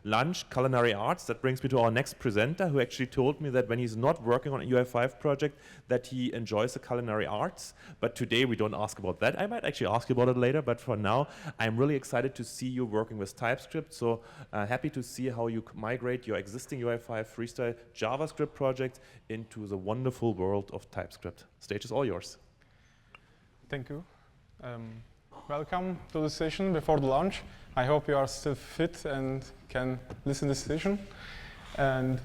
lunch, culinary arts. That brings me to our next presenter, who actually told me that when he's not working on a UI5 project, that he enjoys the culinary arts. But today we don't ask about that. I might actually ask you about it later, but for now, I'm really excited to see you working with TypeScript. So happy to see how you migrate your existing UI5 freestyle JavaScript project into the wonderful world of TypeScript. Stage is all yours. Thank you. Welcome to the session before the lunch. I hope you are still fit and can listen to this session. And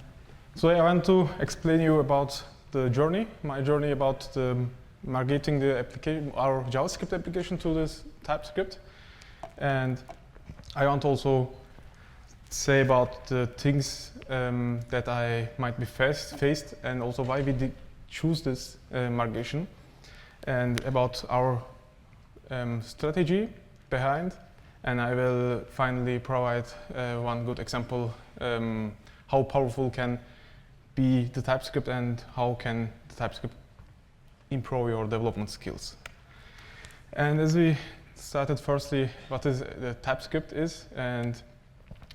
so I want to explain you about the journey, my journey about migrating the application, our JavaScript application to this TypeScript. And I want also say about the things that I might be faced and also why we did choose this migration, and about our strategy behind. And I will finally provide one good example how powerful can be the TypeScript and how can the TypeScript improve your development skills. And as we started, firstly, what is the TypeScript is, and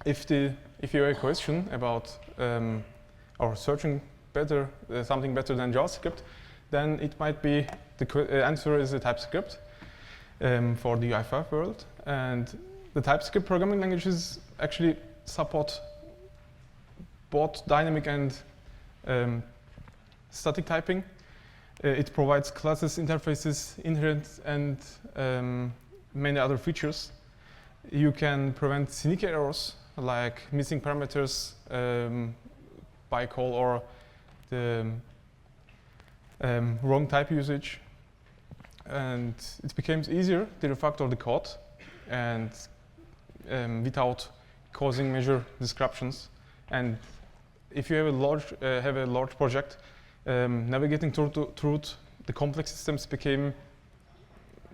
if you have a question about or searching better something better than JavaScript, then it might be the answer is the TypeScript for the UI5 world. And the TypeScript programming languages actually support both dynamic and static typing. It provides classes, interfaces, inherent, and many other features. You can prevent cynic errors like missing parameters by call or the wrong type usage. And it becomes easier to refactor the code and without causing major disruptions. And if you have a large project, navigating through the complex systems became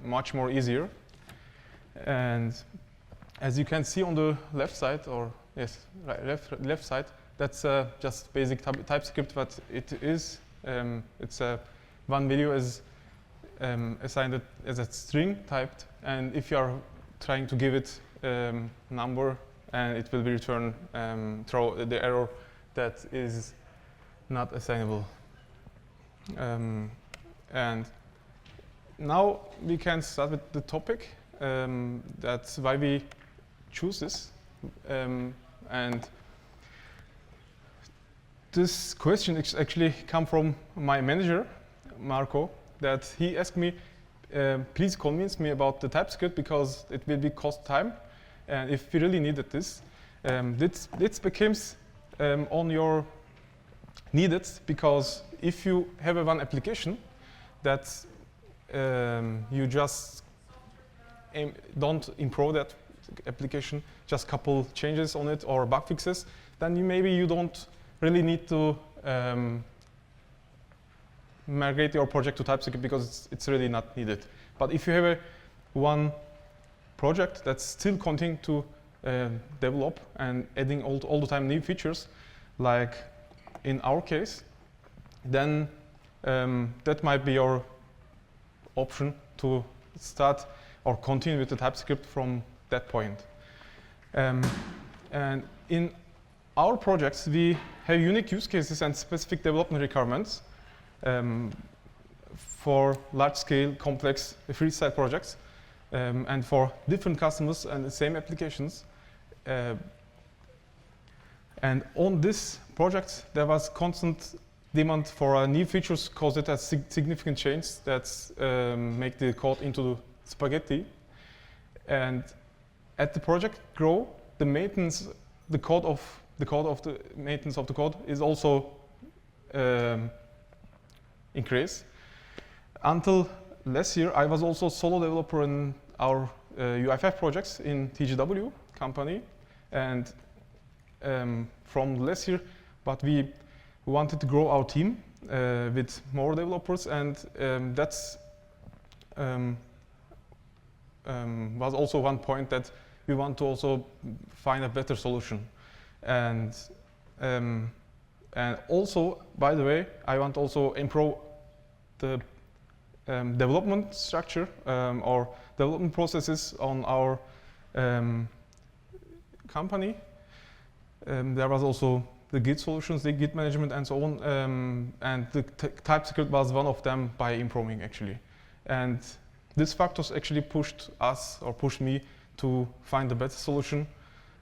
much more easier. And as you can see on the left side, or yes, right, left side, that's just basic TypeScript. But it is it's one value is assigned as a string typed, and if you are trying to give it number, and it will be returned throw the error that is not assignable. And now we can start with the topic. That's why we choose this. And this question actually come from my manager, Marco, that he asked me, please convince me about the TypeScript because it will be cost time. And if we really needed this, this becomes on your needed, because if you have one application that you just don't improve that application, just couple changes on it or bug fixes, then maybe you don't really need to migrate your project to TypeScript because it's really not needed. But if you have one project that's still continuing to develop and adding all the time new features, like in our case, then that might be your option to start or continue with the TypeScript from that point. And in our projects, we have unique use cases and specific development requirements for large-scale, complex freestyle projects, and for different customers and the same applications. And on this project, there was constant demand for new features because it has significant change that make the code into spaghetti. And at the project grow, the maintenance, the maintenance of the code is also increased. Until last year, I was also solo developer in our UI5 projects in TGW company, and from last year, but we wanted to grow our team with more developers, and that's was also one point that we want to also find a better solution. And also, by the way, I want also improve the development structure or development processes on our company. There was also the Git solutions, the Git management and so on, and the TypeScript was one of them by improving actually. And these factors actually pushed us, or pushed me, to find the better solution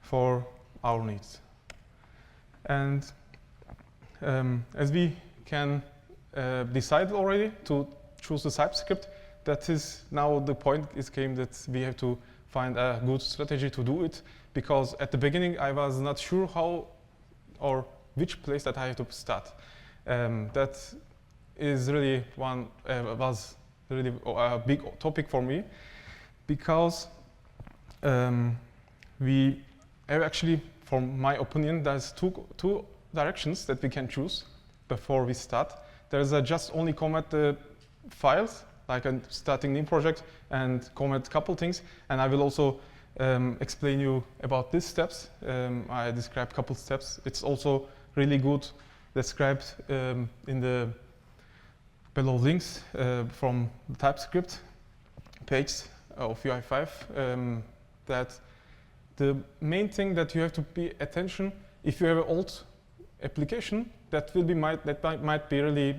for our needs. And as we can decide already to choose the TypeScript, that is now the point came that we have to find a good strategy to do it, because at the beginning I was not sure how or which place that I have to start. That is really was really a big topic for me, because we have actually, from my opinion, there's two directions that we can choose before we start. There's just only comment the files, like starting new project, and comment a couple things, and I will also explain you about these steps. I described a couple steps. It's also really good described in the below links from the TypeScript page of UI5. That the main thing that you have to pay attention, if you have an old application, that might be really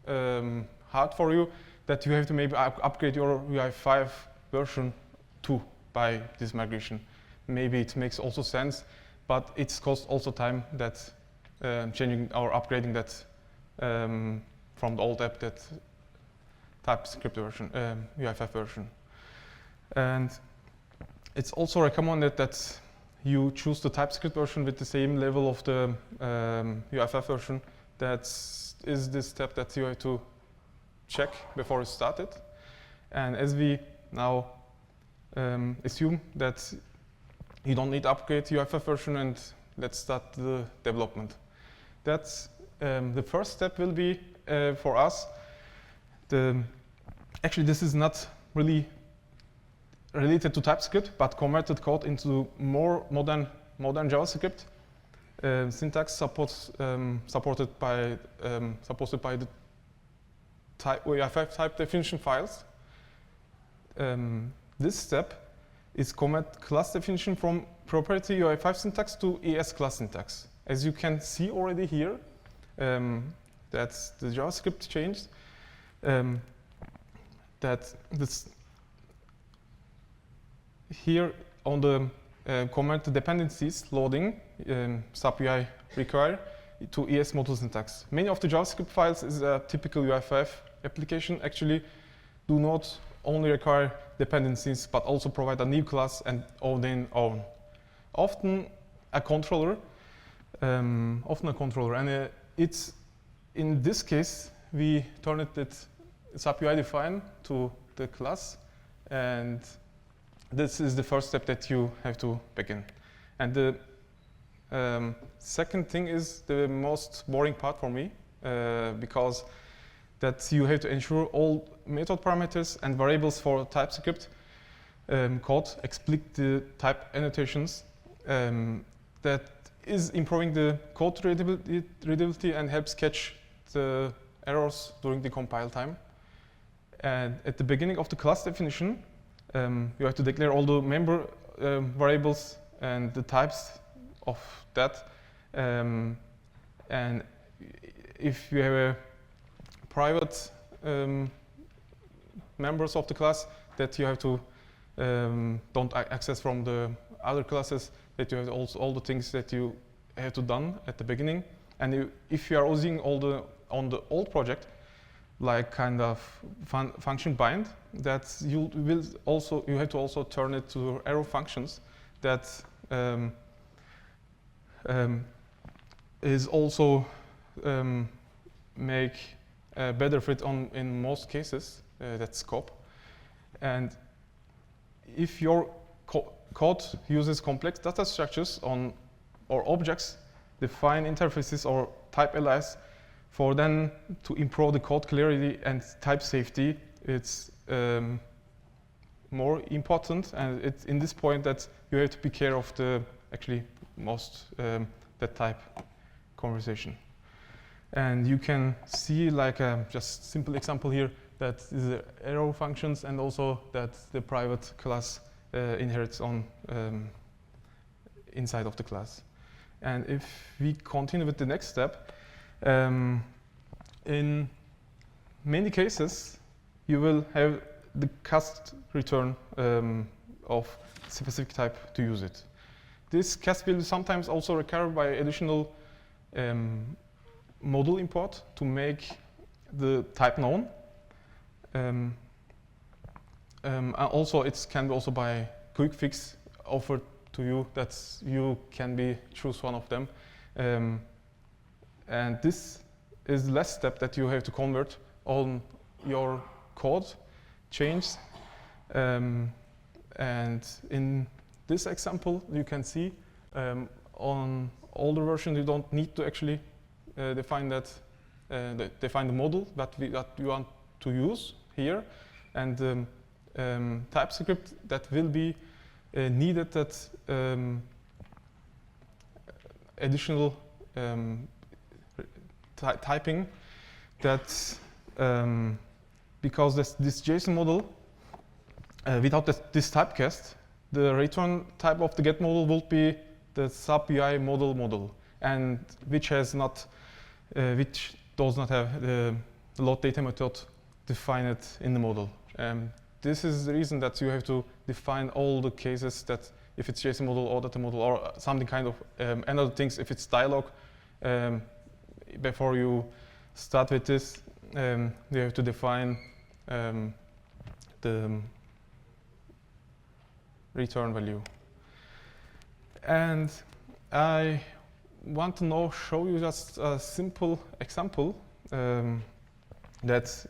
hard for you, that you have to maybe upgrade your UI5 version 2 by this migration. Maybe it makes also sense, but it's cost also time that changing or upgrading that from the old app, that TypeScript version, UI5 version. And it's also recommended that you choose the TypeScript version with the same level of the UI5 version. That is the step that you have to check before you start it. And as we now assume that you don't need to upgrade UI5 version, and let's start the development. That's the first step will be for us. Actually, this is not really related to TypeScript, but converted code into more modern JavaScript. Syntax supported by the UI5 type definition files. This step is comment class definition from proprietary UI5 syntax to ES class syntax. As you can see already here, that's the JavaScript changed. That this here on the comment dependencies loading sub UI require to ES module syntax. Many of the JavaScript files is a typical UI5 application actually do not only require dependencies, but also provide a new class and then own. Often a controller, and it's in this case we turn it sub UI define to the class, and this is the first step that you have to begin. And the second thing is the most boring part for me, because that you have to ensure all method parameters and variables for TypeScript code explicit the type annotations. That is improving the code readability and helps catch the errors during the compile time. And at the beginning of the class definition, you have to declare all the member variables and the types of that. And if you have a private members of the class that you have to don't access from the other classes, that you have also all the things that you have to done at the beginning. And if you are using all the on the old project, like kind of function bind, that you have to also turn it to arrow functions that is also make a better fit in most cases, that scope. And if your code uses complex data structures or objects, define interfaces or type alias for then to improve the code clarity and type safety, it's more important. And it's in this point that you have to be care of the actually most that type conversation. And you can see like a just simple example here that is the arrow functions, and also that the private class inherits on inside of the class. And if we continue with the next step, in many cases, you will have the cast return of specific type to use it. This cast will sometimes also require by additional module import to make the type known. Also, it can be also by quick fix offered to you that you can choose one of them. And this is the last step that you have to convert on your code change. And in this example, you can see on older version, you don't need to actually define define the model that you want to use here. And TypeScript that will be needed that additional typing that because this JSON model without this typecast, the return type of the get model will be the sub UI model, and which does not have the load data method defined in the model. This is the reason that you have to define all the cases that if it's JSON model or data model or something kind of and other things, if it's dialog, before you start with this, you have to define the return value. And I want to now show you just a simple example that's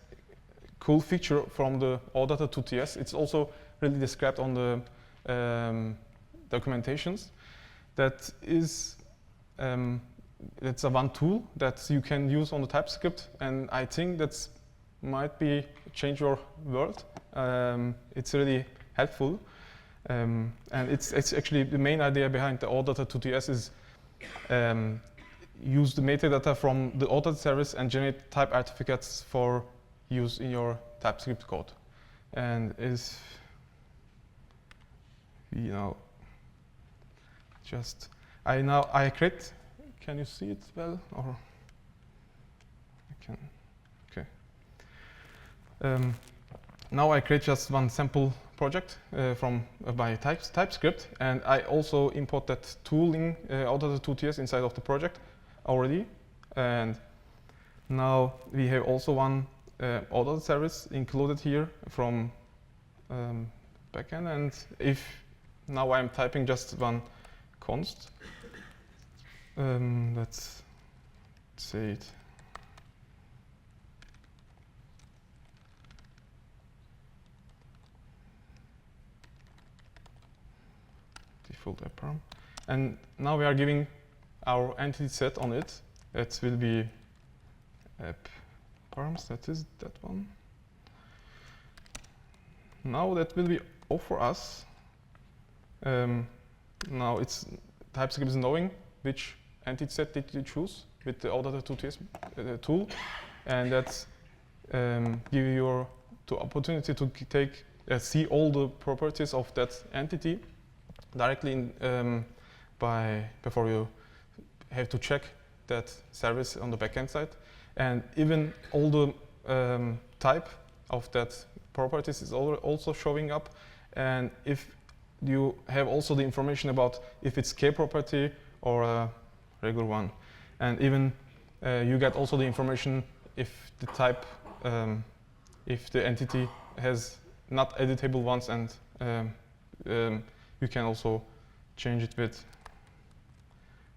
cool feature from the OData2TS. It's also really described on the documentations. That is, it's a one tool that you can use on the TypeScript, and I think that might be change your world. It's really helpful, and it's actually the main idea behind the OData2TS is use the metadata from the OData service and generate type artifacts for use in your TypeScript code. And is I create. Can you see it well, or I can? Okay. Now I create just one sample project by TypeScript, and I also import that tooling OData2TS inside of the project already. And now we have also one OData service included here from backend. And if now I'm typing just one const, let's say it. Default app param. And now we are giving our entity set on it. It will be app params, that is that one. Now that will be all for us. Now it's TypeScript is knowing which entity set did you choose with the OData2TS tool, and that's give you the opportunity to take see all the properties of that entity directly before you have to check that service on the backend side, and even all the type of that properties is also showing up. And if you have also the information about if it's K property or a regular one, and even you get also the information if the type, if the entity has not editable ones, and you can also change it with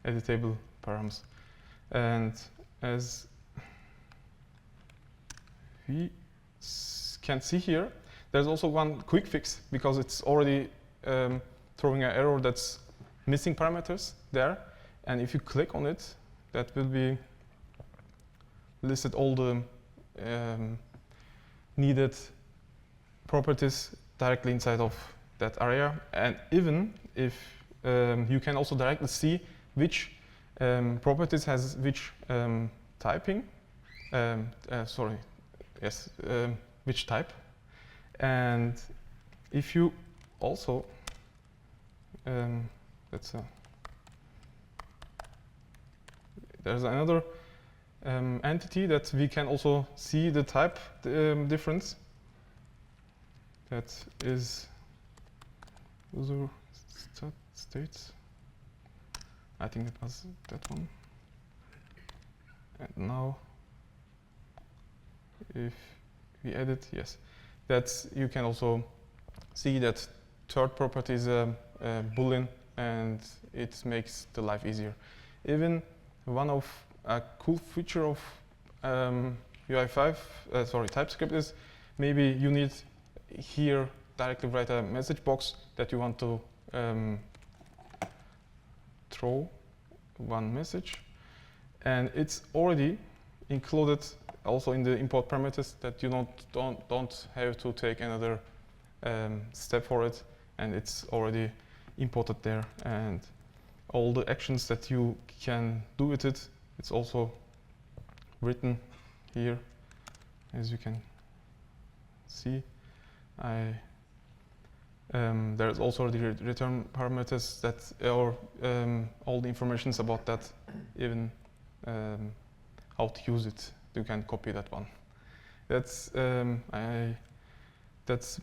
editable params. And as we can see here, there's also one quick fix because it's already throwing an error that's missing parameters there. And if you click on it, that will be listed all the needed properties directly inside of that area. And even if you can also directly see which properties has which typing, which type. And if you also, there's another entity that we can also see the type difference. That is user states. I think it was that one. And now, if we edit, yes, that's you can also see that third property is a boolean, and it makes the life easier. Even one of a cool feature of UI5, TypeScript is maybe you need here directly write a message box that you want to throw one message, and it's already included also in the import parameters that you don't have to take another step for it, and it's already imported there, and all the actions that you can do with it, it's also written here, as you can see. There's also the return parameters that are all the informations about that, even how to use it. You can copy that one. That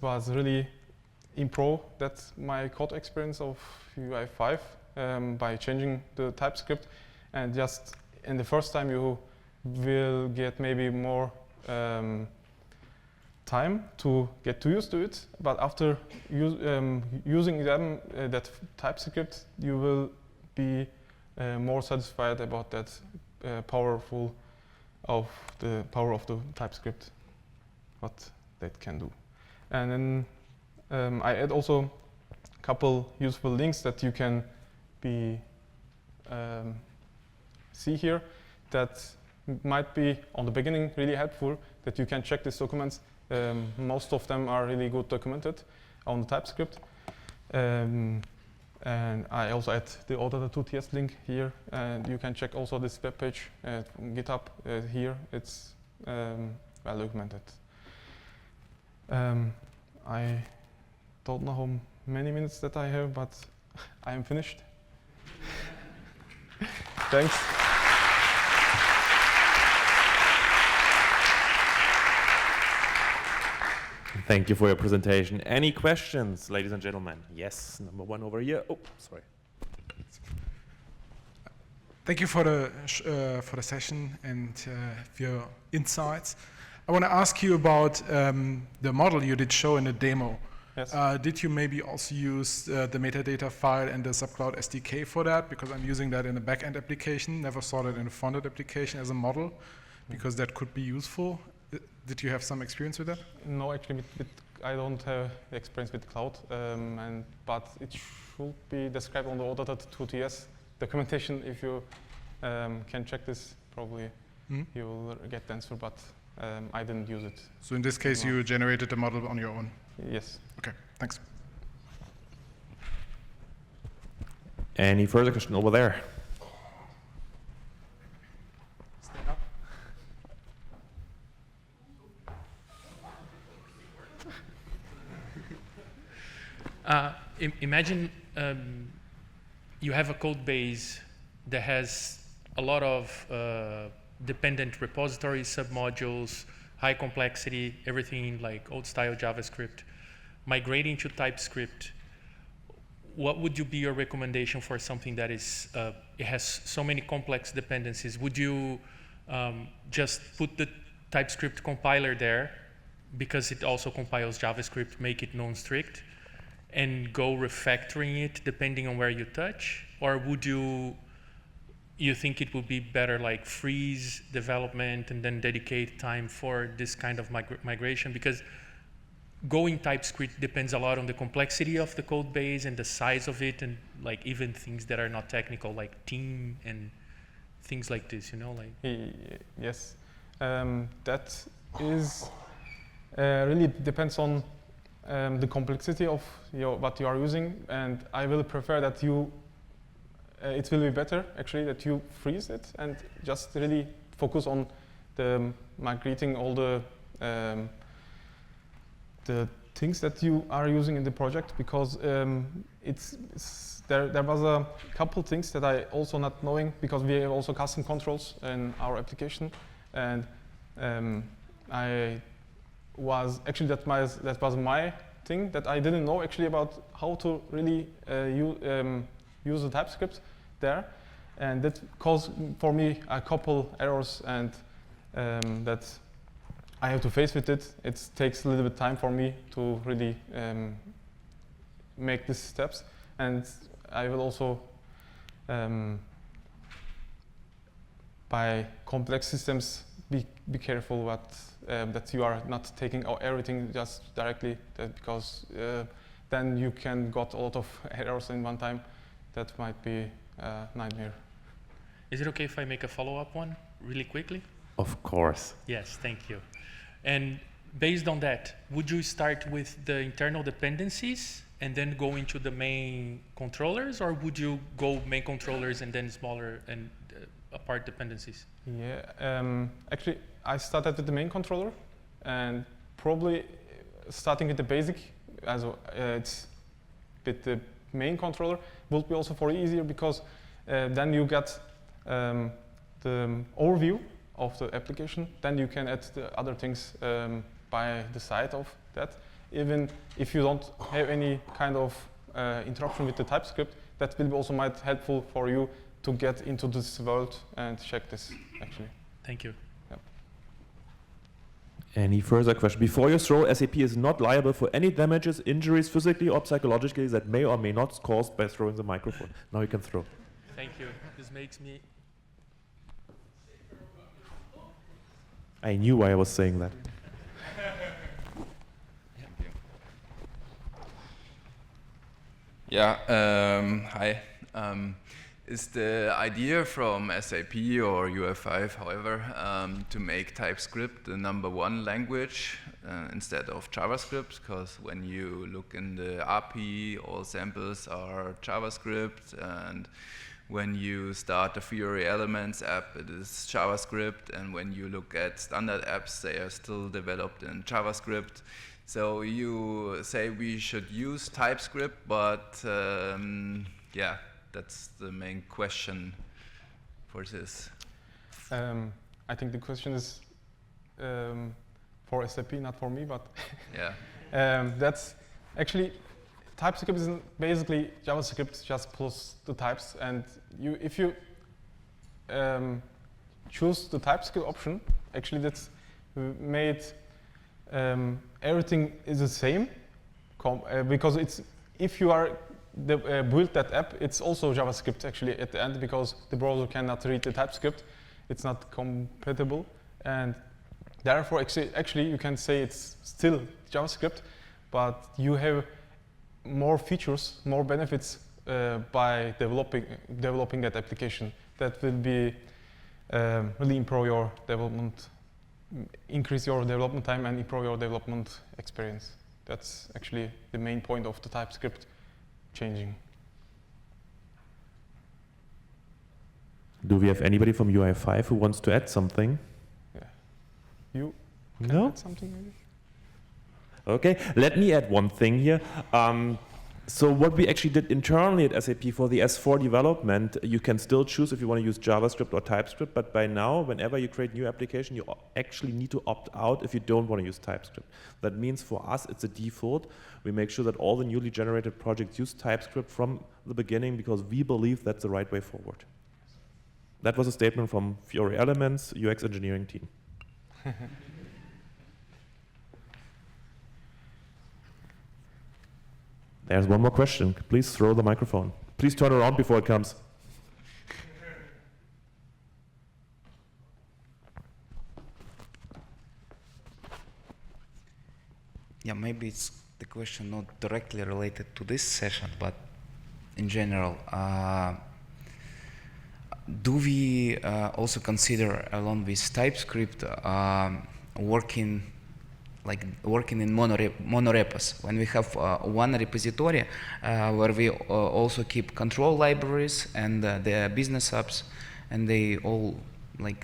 was really improve my code experience of UI5 by changing the TypeScript, and just in the first time you will get maybe more time to get used to it, but after using them, that TypeScript, you will be more satisfied about that power of the TypeScript, what that can do. And then I add also a couple useful links that you can see here that might be on the beginning really helpful, that you can check these documents. Most of them are really good documented on the TypeScript. And I also add the OData2TS link here, and you can check also this web page at GitHub here. It's well documented. I don't know how many minutes that I have, but I am finished. Thanks. Thank you for your presentation. Any questions, ladies and gentlemen? Yes, number one over here. Oh, sorry. Thank you for the session and your insights. I want to ask you about the model you did show in the demo. Yes. Did you maybe also use the metadata file and the subcloud SDK for that? Because I'm using that in a backend application. Never saw that in a frontend application as a model, because that could be useful. Did you have some experience with that? No, actually, I don't have experience with cloud, but it should be described on the OData2TS documentation. If you can check this, probably you will get the answer, but I didn't use it. So in this case, you generated the model on your own? Yes. Okay, thanks. Any further question over there? Imagine you have a code base that has a lot of dependent repositories, submodules, high complexity, everything like old style JavaScript. Migrating to TypeScript, what would be your recommendation for something that is it has so many complex dependencies? Would you just put the TypeScript compiler there because it also compiles JavaScript, make it non-strict, and go refactoring it depending on where you touch? Or would you think it would be better like freeze development and then dedicate time for this kind of migration? Because going TypeScript depends a lot on the complexity of the code base and the size of it, and like even things that are not technical like team and things like this, you know, like. Yes, that is really depends on the complexity of what you are using, and I will prefer that it will be better actually that you freeze it and just really focus on the migrating all the things that you are using in the project, because there was a couple things that I also not knowing, because we have also custom controls in our application, and I was actually that was my thing that I didn't know actually about how to really use the TypeScript there, and that caused for me a couple errors, and that I have to face with it. It takes a little bit time for me to really make these steps, and I will also by complex systems be careful that you are not taking everything just directly, because then you can got a lot of errors in one time. That might be a nightmare. Is it okay if I make a follow-up one really quickly? Of course. Yes, thank you. And based on that, would you start with the internal dependencies and then go into the main controllers, or would you go main controllers and then smaller and apart dependencies? Yeah, actually, I started with the main controller, and probably starting with the basic, as it's with the main controller, will be also for easier, because then you get the overview of the application. Then you can add the other things by the side of that. Even if you don't have any kind of interaction with the TypeScript, that will be also might helpful for you to get into this world and check this actually. Thank you. Yep. Any further question? Before you throw, SAP is not liable for any damages, injuries, physically or psychologically, that may or may not caused by throwing the microphone. Now you can throw. Thank you. This makes me... I knew why I was saying that. Yeah, hi. Is the idea from SAP or UI5, however, to make TypeScript the #1 language instead of JavaScript? Because when you look in the API, all samples are JavaScript, and when you start the Fiori Elements app, it is JavaScript, and when you look at standard apps, they are still developed in JavaScript. So you say we should use TypeScript, but yeah, that's the main question for this. I think the question is for SAP, not for me, but yeah. that's actually TypeScript is basically JavaScript just plus the types, and if you choose the TypeScript option, actually that's made everything is the same, because it's if you are build that app, it's also JavaScript actually at the end, because the browser cannot read the TypeScript, it's not compatible, and therefore actually you can say it's still JavaScript, but you have more features, more benefits by developing that application. That will be really improve your development, increase your development time and improve your development experience. That's actually the main point of the TypeScript changing. Do we have anybody from UI5 who wants to add something? Yeah. You can No? add something maybe? Okay, let me add one thing here. So what we actually did internally at SAP for the S4 development, you can still choose if you want to use JavaScript or TypeScript, but by now, whenever you create new application, you actually need to opt out if you don't want to use TypeScript. That means for us, it's a default. We make sure that all the newly generated projects use TypeScript from the beginning, because we believe that's the right way forward. That was a statement from Fiori Elements, UX engineering team. There's one more question. Please throw the microphone. Please turn around before it comes. Yeah, maybe it's the question not directly related to this session, but in general, do we also consider, along with TypeScript, working in monorepos, when we have one repository where we also keep control libraries and the business apps, and they all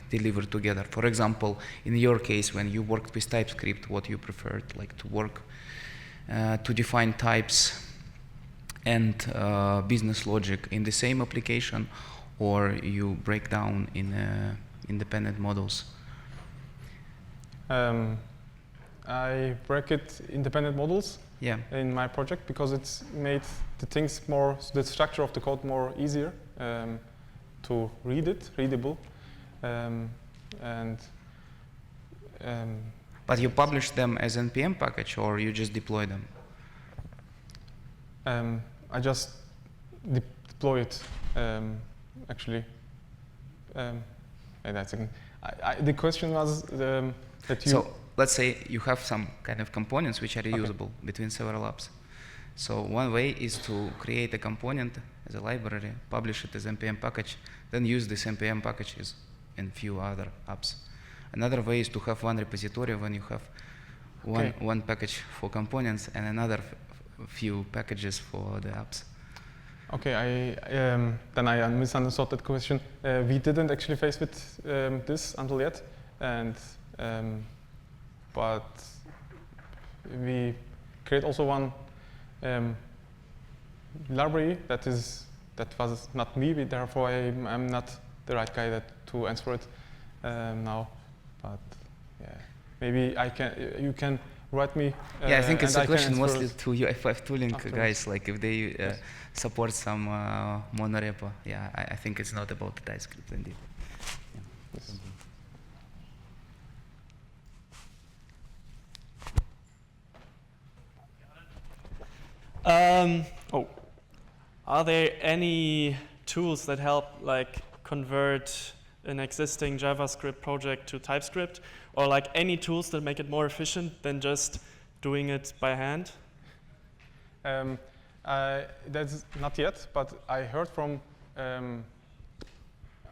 deliver together. For example, in your case, when you worked with TypeScript, what you preferred, to work to define types and business logic in the same application, or you break down in independent models? I break it independent models Yeah. in my project because it's made the things more, the structure of the code more easier to read it, readable, But you publish them as NPM package, or you just deploy them? I just deploy it, actually. Wait a second. The question was that you... So let's say you have some kind of components which are reusable between several apps. So one way is to create a component as a library, publish it as NPM package, then use these NPM packages in few other apps. Another way is to have one repository when you have one package for components and another few packages for the apps. Okay, then I misunderstood that question. We didn't actually face with this until yet, and but we create also one library that was not me, therefore I'm not the right guy to answer it now. But yeah, maybe you can write me. Yeah, I think it's a question mostly to UI5 tooling afterwards. guys, like if they support some monorepo. Yeah, I think it's not about the TypeScript indeed. Yeah. Yes. Are there any tools that help like convert an existing JavaScript project to TypeScript, or like any tools that make it more efficient than just doing it by hand? That's not yet, but I heard from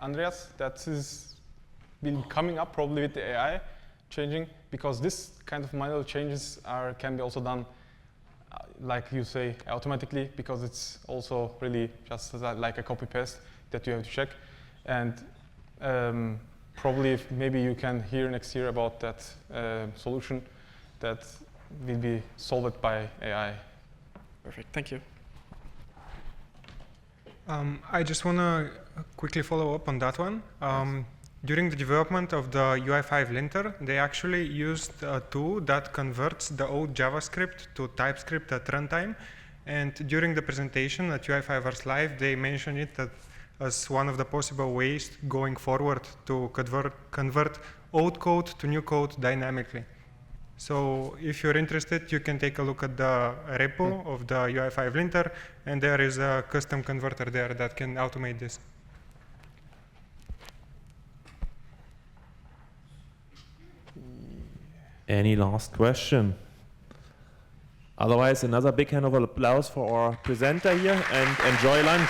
Andreas that is been coming up probably with the AI changing, because this kind of manual changes can be also done like you say automatically, because it's also really just like a copy paste that you have to check. And probably maybe you can hear next year about that solution that will be solved by AI. Perfect, thank you. I just want to quickly follow up on that one. During the development of the UI5 linter, they actually used a tool that converts the old JavaScript to TypeScript at runtime. And during the presentation at UI5 Ars Live, they mentioned it as one of the possible ways going forward to convert old code to new code dynamically. So if you're interested, you can take a look at the repo of the UI5 linter, and there is a custom converter there that can automate this. Any last question? Otherwise, another big hand of applause for our presenter here, and enjoy lunch.